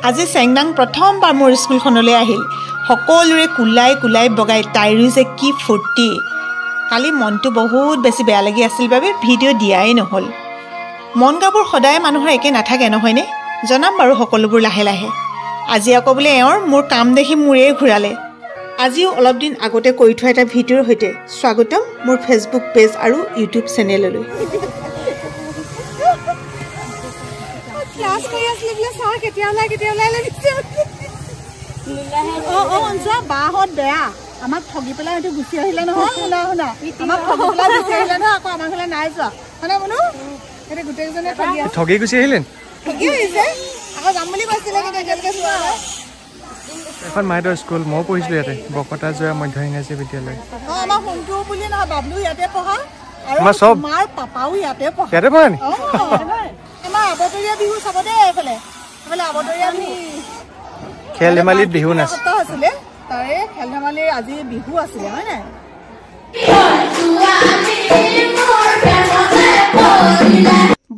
আজি চেংনাং প্ৰথমবাৰ মোৰ স্কুলখনলৈ আহিল সকলোৰে কুলাই কুলাই বগাই তাইৰো যে কি ফূৰ্তি কালি মনটো বহুত বেছি বেয়া লাগি আছিল বাবে ভিডিঅ' দিয়াই নহ'ল মন গাবোৰ সদায় মানুহৰ একে নাথাকে নহয়নে জনাম বাৰু সকলোবোৰ লাহে লাহে আজি আকৌ বোলে এওঁৰ মোৰ কাম দেখি মূৰে ঘূৰালে আজিও অলপ দিন আগতে কৰি থোৱা এটা ভিডিঅ'ৰ সৈতে স্বাগতম মোৰ ফেচবুক পেজ আৰু ইউটিউব চেনেললৈ ক্লাছ কৰি আছিলে বোলে চাহ কেতিয়া ওলাই লাগিছে অঞ্চা বাহঁত বেয়া আমাক ঠগি পেলাই সেইটো গুচি আহিলে নহয় শুনা আমাক ঠগি পেলাই গুচি আহিলে নহয় আকৌ আমাৰ ঘৰলৈ নাই যোৱা মানে মনো সেইটো গোটেইজনে ঠগি গুচি আহিলে ঠগি আহিছে আকৌ যাম বুলি কৈছিলে কিন্তু এতিয়ালৈকে যোৱা নাই এখন মাইদৰ স্কুল মই পঢ়িছিলোঁ ইয়াতে বকতা যোৱা মধ্য ইংৰাজী বিদ্যালয় আমাৰ সোনটো বুলি নহয় বাবলু ইয়াতে পঢ়া আৰু মাৰ পাপাও ইয়াতে পঢ়া ইয়াতে পঢ়া নি আমাৰ আবতৰীয়া বিহু চাব দে এইফালে আবতৰীয়া বিহু খেল ধেমালিত বিহু নাচ আছিলে তাৰে খেল ধেমালিৰ আজি বিহু আছিলে হয় নাই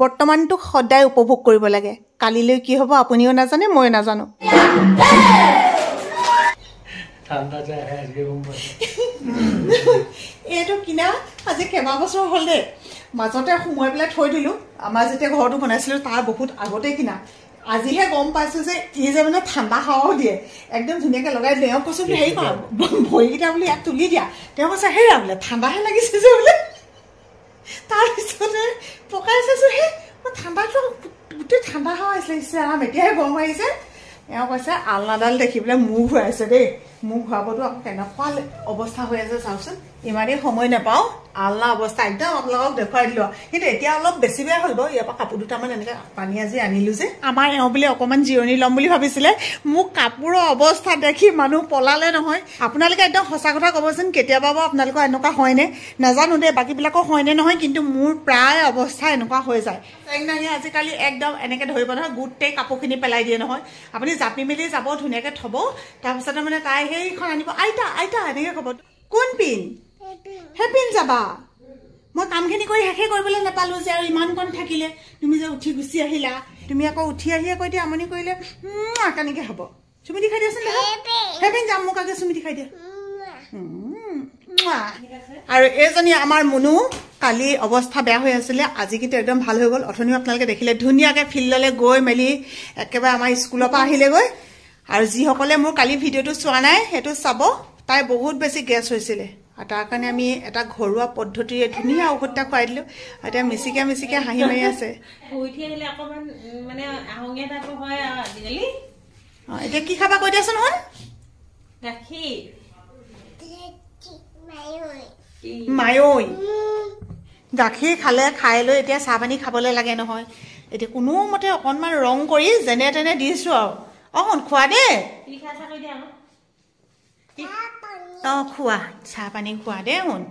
বৰ্তমানটোক সদায় উপভোগ কৰিব লাগে কালিলৈ কি হ'ব আপুনিও নাজানে ময়ো নাজানো এইটো কিনা আজি কেইবা বছৰ হ'ল দেই মাজতে সোমোৱাই পেলাই থৈ দিলোঁ আমাৰ যেতিয়া ঘৰটো বনাইছিলোঁ তাৰ বহুত আগতেই কিনা আজিহে গম পাইছোঁ যে ই যে মানে ঠাণ্ডা হাৱাও দিয়ে একদম ধুনীয়াকৈ লগাই দিলে এওঁ কৈছোঁ বোলে হেৰি কৰা ভৰিকেইটা বোলে ইয়াত তুলি দিয়া তেওঁ কৈছে হেৰা বোলে ঠাণ্ডাহে লাগিছে যে বোলে তাৰপিছতে পকাই চাইছোঁ সেই ঠাণ্ডাটো গোটেই ঠাণ্ডা হাৱা আহিছিলে ইছৰাম এতিয়াহে গৰম আহিছে এওঁ কৈছে আলনাডাল দেখি পেলাই মূৰ ঘূৰাইছে দেই মূৰ ঘূৰাবতো আকৌ কেনেকুৱা অৱস্থা হৈ আছে চাওকচোন ইমানেই সময় নাপাওঁ আলনা অৱস্থা একদম আপোনালোকক দেখুৱাই দিলোঁ কিন্তু এতিয়া অলপ বেছি বেয়া হ'ল বাৰু ইয়াৰ পৰা কাপোৰ দুটামান এনেকৈ টানি আজি আনিলোঁ যে আমাৰ এওঁ বোলে অকণমান জিৰণি ল'ম বুলি ভাবিছিলে মোক কাপোৰৰ অৱস্থা দেখি মানুহ পলালে নহয় আপোনালোকে একদম সঁচা কথা ক'বচোন কেতিয়াবা বাৰু আপোনালোকৰ এনেকুৱা হয়নে নাজানো দেই বাকীবিলাকৰ হয়নে নহয় কিন্তু মোৰ প্ৰায় অৱস্থা এনেকুৱা হৈ যায় চেংনাঙে আজিকালি একদম এনেকৈ ধৰিব নহয় গোটেই কাপোৰখিনি পেলাই দিয়ে নহয় আপুনি জাপি মেলি যাব ধুনীয়াকৈ থ'ব তাৰপিছতে মানে তাই সেইখন আনিব আইতা এনেকৈ ক'ব কোন পিন সেই পিন যাবা মই কামখিনি কৰি শেষে কৰিবলৈ নাপালোঁ যে আৰু ইমানকণ থাকিলে তুমি যে উঠি গুচি আহিলা তুমি আকৌ উঠি আহি আকৌ এতিয়া আমনি কৰিলে কেনেকৈ হ'ব চুমিটি খাই দিয়াচোন সেই পিন যাম মোক আগে চুমিটি খাই দিয়া আৰু এইজনী আমাৰ মুনু কালি অৱস্থা বেয়া হৈ আছিলে আজি কিন্তু একদম ভাল হৈ গ'ল অথনিও আপোনালোকে দেখিলে ধুনীয়াকৈ ফিল্ডলৈ গৈ মেলি একেবাৰে আমাৰ স্কুলৰ পৰা আহিলেগৈ আৰু যিসকলে মোৰ কালি ভিডিঅ'টো চোৱা নাই সেইটো চাব তাই বহুত বেছি গেছ হৈছিলে আৰু তাৰ কাৰণে আমি এটা ঘৰুৱা পদ্ধতিৰে ধুনীয়া ঔষধ এটা খুৱাই দিলোঁ এতিয়া মিচিকে হাঁহি মাৰি আছে এতিয়া কি খাবা কৈ দিয়াচোন শুন মায়ৈ গাখীৰ খালে খাই লৈ এতিয়া চাহ পানী খাবলৈ লাগে নহয় এতিয়া কোনোমতে অকণমান ৰং কৰি যেনে তেনে দিছোঁ আৰু শুন খোৱা দেই খোৱা চাহ পানী খোৱা দেই শুন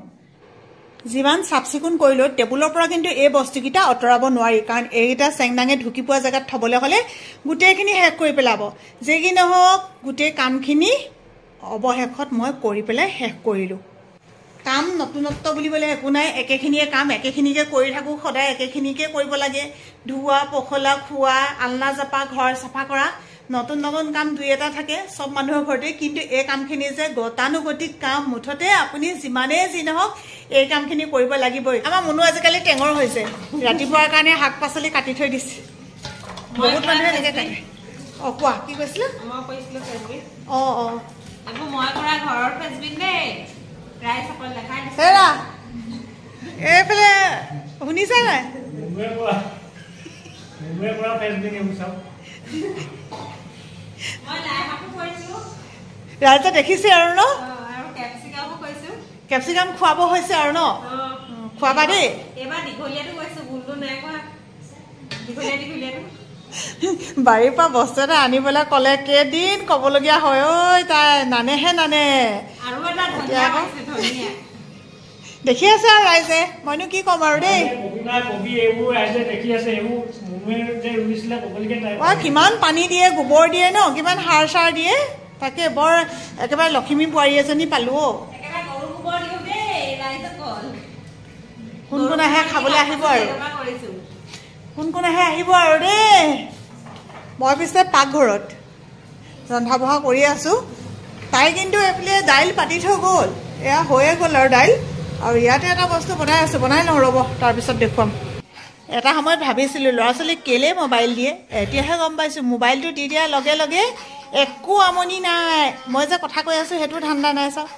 যিমান চাফ চিকুণ কৰিলোঁ টেবুলৰ পৰা কিন্তু এই বস্তুকেইটা আঁতৰাব নোৱাৰি কাৰণ এইকেইটা চেংনাঙে ঢুকি পোৱা জেগাত থ'বলৈ হ'লে গোটেইখিনি শেষ কৰি পেলাব যি কি নহওক গোটেই কামখিনি অৱশেষত মই কৰি পেলাই শেষ কৰিলোঁ কাম নতুনত্ব বুলিবলৈ একো নাই একেখিনিয়ে কাম একেখিনিকে কৰি থাকোঁ সদায় একেখিনিকে কৰিব লাগে ধোৱা পখলা খোৱা আলনা জাপা ঘৰ চাফা কৰা নতুন কাম দুই এটা থাকে চব মানুহৰ ঘৰতে কিন্তু এই কামখিনি যে গতানুগতিক কাম মুঠতে আপুনি যিমানেই যি নহওক এই কামখিনি কৰিব লাগিবই আমাৰ মুনু আজিকালি টেঙৰ হৈছে ৰাতিপুৱাৰ কাৰণে শাক পাচলি কাটি থৈ দিছে বহুত মানুহে এনেকৈ কাটে কোৱা কি কৈছিলে এইফালে শুনিছা নাই ৰাইজে দেখিছে আৰু ন কেপচিকাম খুৱাব হৈছে আৰু ন খুৱাবা দেই বাৰীৰ পৰা বস্তু এটা আনিবলৈ ক'লে কেইদিন ক'বলগীয়া হয় ঐ তাই নানেহে নানে দেখি আছে আৰু ৰাইজে মইনো কি ক'ম আৰু দেই কিমান পানী দিয়ে গোবৰ দিয়ে ন কিমান সাৰ চাৰ দিয়ে তাকে বৰ একেবাৰে লখিমী বোৱাৰী এজনী পালোঁ কোন কোন আহে খাবলৈ আহিব আৰু কোন কোন আহে আহিব আৰু দেই মই পিছে পাকঘৰত ৰন্ধা বঢ়া কৰি আছোঁ তাই কিন্তু এইফালে দাইল পাতি থৈ গ'ল এয়া হৈয়ে গ'ল আৰু দাইল আৰু ইয়াতে এটা বস্তু বনাই আছোঁ বনাই লওঁ ৰ'ব তাৰপিছত দেখুৱাম এটা সময়ত ভাবিছিলোঁ ল'ৰা ছোৱালীক কেলেই মোবাইল দিয়ে এতিয়াহে গম পাইছোঁ মোবাইলটো দি দিয়াৰ লগে লগে একো আমনি নাই মই যে কথা কৈ আছোঁ সেইটো ধান্দা নাই চাওক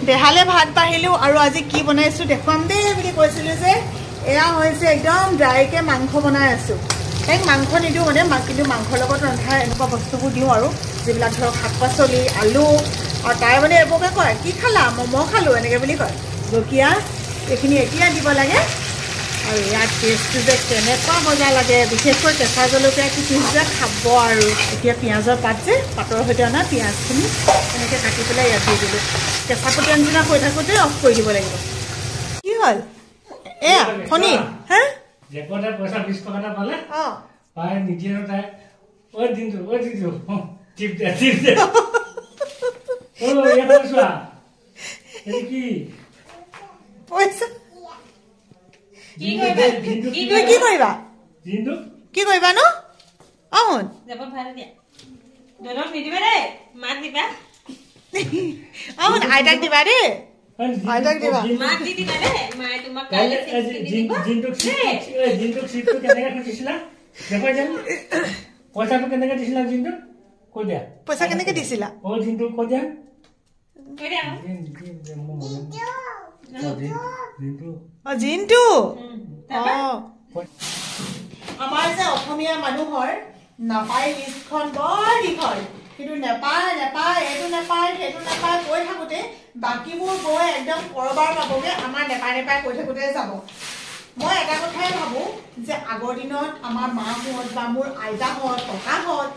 দেহালে ভাত বাঢ়িলোঁ আৰু আজি কি বনাইছোঁ দেখুৱাম দেই বুলি কৈছিলোঁ যে এয়া হৈছে একদম ড্ৰাইকৈ মাংস বনাই আছোঁ তাইক মাংস নিদিওঁ মানে কিন্তু মাংসৰ লগত ৰন্ধা এনেকুৱা বস্তুবোৰ দিওঁ আৰু যিবিলাক ধৰক শাক পাচলি আলু আৰু তাই মানে এইবোৰকে কয় কি খালা ম'ম' খালোঁ এনেকৈ বুলি কয় জলকীয়া এইখিনি এতিয়া দিব লাগে আৰু ইয়াৰ টেষ্টটো যে কেনেকুৱা মজা লাগে বিশেষকৈ কেঁচা জলকীয়া কিছু যে খাব আৰু এতিয়া পিঁয়াজৰ পাত যে পাতৰ সৈতে অনা পিঁয়াজখিনি এনেকৈ কাটি পেলাই ইয়াত দি দিলোঁ কেঁচা পতীয়া নিচিনা হৈ থাকোঁতে অফ কৰি দিব লাগিব কি হ'ল এয়া শনি হা পইচা 20 টকা এটা পালে পাই নিদিয়ে তাই দিনটো টিপ দে কি পইচা কি কৰিবা কি কৰিবা ন শুন শুন আইতাক দিবা দেই আইতাক দিবা পইচাটো কেনেকে দিছিলা জিন্তু কৈ দিয়া পইচা কেনেকে দিছিলা জিন্তু কৈ দিয়া জিন্তু আমাৰ যে অসমীয়া মানুহৰ নাপায় লিষ্টখন বৰ দীঘল কিন্তু নেপায় এইটো নেপায় সেইটো নেপায় কৈ থাকোঁতে বাকীবোৰ গৈ একদম কৰবাৰ পাবগৈ আমাৰ নেপায় কৈ থাকোঁতে যাব মই এটা কথাই ভাবোঁ যে আগৰ দিনত আমাৰ মাহঁত বা মোৰ আইতাহঁত ককাহঁত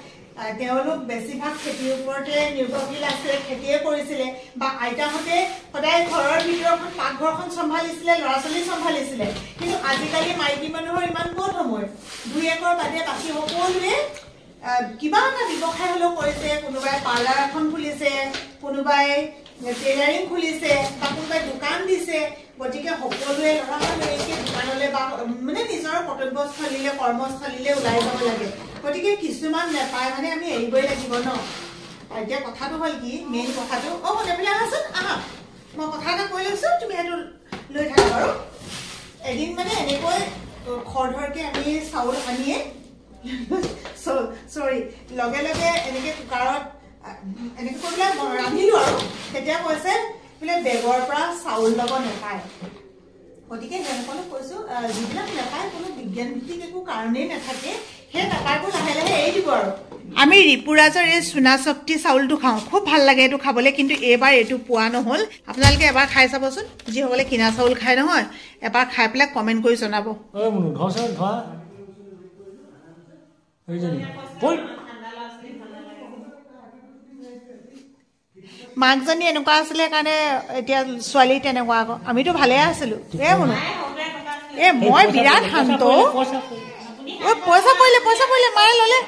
তেওঁলোক বেছিভাগ খেতিৰ ওপৰতে নিৰ্ভৰশীল আছিলে খেতিয়ে কৰিছিলে বা আইতাহঁতে সদায় ঘৰৰ ভিতৰখন পাকঘৰখন চম্ভালিছিলে ল'ৰা ছোৱালী চম্ভালিছিলে কিন্তু আজিকালি মাইকী মানুহৰ ইমান ক'ত সময় 2 একৰ বাদে বাকী সকলোৱে কিবা এটা ব্যৱসায় হ'লেও কৰিছে কোনোবাই পাৰ্লাৰ এখন খুলিছে কোনোবাই টেইলাৰিং খুলিছে বা কোনোবাই দোকান দিছে গতিকে সকলোৱে ল'ৰা ছোৱালীকে দোকানলৈ বা মানে নিজৰ কৰ্তব্যস্থলীলৈ কৰ্মস্থলীলৈ ওলাই যাব লাগে গতিকে কিছুমান নেপায় মানে আমি এৰিবই লাগিব ন এতিয়া কথাটো হ'ল কি মেইন কথাটো শুনে আহাচোন আহা মই কথা এটা কৈ লৈছোঁ তুমি সেইটো লৈ থাকা বাৰু এদিন মানে এনেকৈ খৰধৰকৈ আমি চাউল আনিয়ে চৰি লগে লগে এনেকৈ কুকাৰত এনেকৈ কৈ পেলাই ৰান্ধিলোঁ আৰু তেতিয়া কৈছে বোলে বেগৰ পৰা চাউল ল'ব নেপায় গতিকে যেনেকৈ কৈছোঁ যিবিলাক নেপায় কোনো বিজ্ঞান ভিত্তিক একো কাৰণেই নাথাকে সেই নেপায়বোৰ লাহে লাহে এৰি দিব আৰু আমি ৰিপুৰাজৰ এই চুনা শক্তি চাউলটো খাওঁ খুব ভাল লাগে এইটো খাবলৈ কিন্তু এইবাৰ এইটো পোৱা নহ'ল আপোনালোকে এবাৰ খাই চাবচোন যিসকলে কিনা চাউল খায় নহয় এবাৰ খাই পেলাই কমেণ্ট কৰি জনাব মাকজনী এনেকুৱা আছিলে কাৰণে এতিয়া ছোৱালী তেনেকুৱা আকৌ আমিতো ভালে আছিলোঁ মনো মই বিৰাট শান্ত পইচা পৰিলে মায়ে ল'লে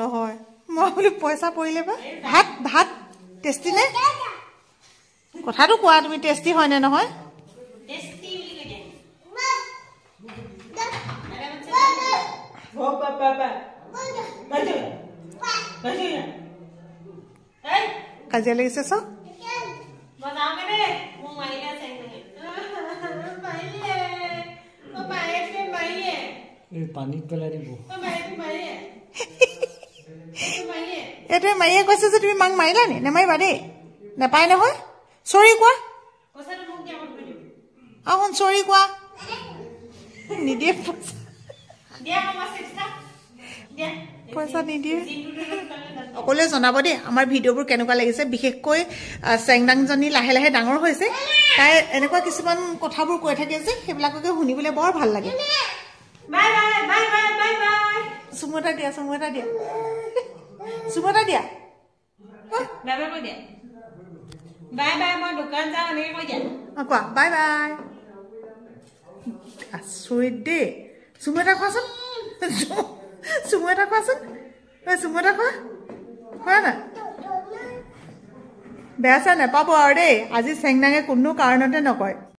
নহয় মই বোলো পইচা পৰিলে বা ভাত টেষ্টি নে কথাটো কোৱা তুমি টেষ্টি হয়নে নহয় কাজিয়া লাগিছে চ পানীত পেলাই দিব এইটোৱে মাৰিয়ে কৈছে যে তুমি মাক মাৰিলা নি নেমাৰিবা দেই নেপায় নহয় চৰি কোৱা শুন চৰি কোৱা নিদিয়ে পইচা নিদিয়ে সকলোৱে জনাব দেই আমাৰ ভিডিঅ'বোৰ কেনেকুৱা লাগিছে বিশেষকৈ চেংদাংজনী লাহে লাহে ডাঙৰ হৈছে তাই এনেকুৱা কিছুমান কথাবোৰ কৈ থাকে যে সেইবিলাককে শুনিবলৈ বৰ ভাল লাগে চুমু এটা দিয়া কোৱা বাই বাই আচৰিত দেই চুমু এটা খোৱাচোন চুমু এটা খোৱা না বেয়া চেয়া নেপাব আৰু দেই আজি চেংদাঙে কোনো কাৰণতে নকয়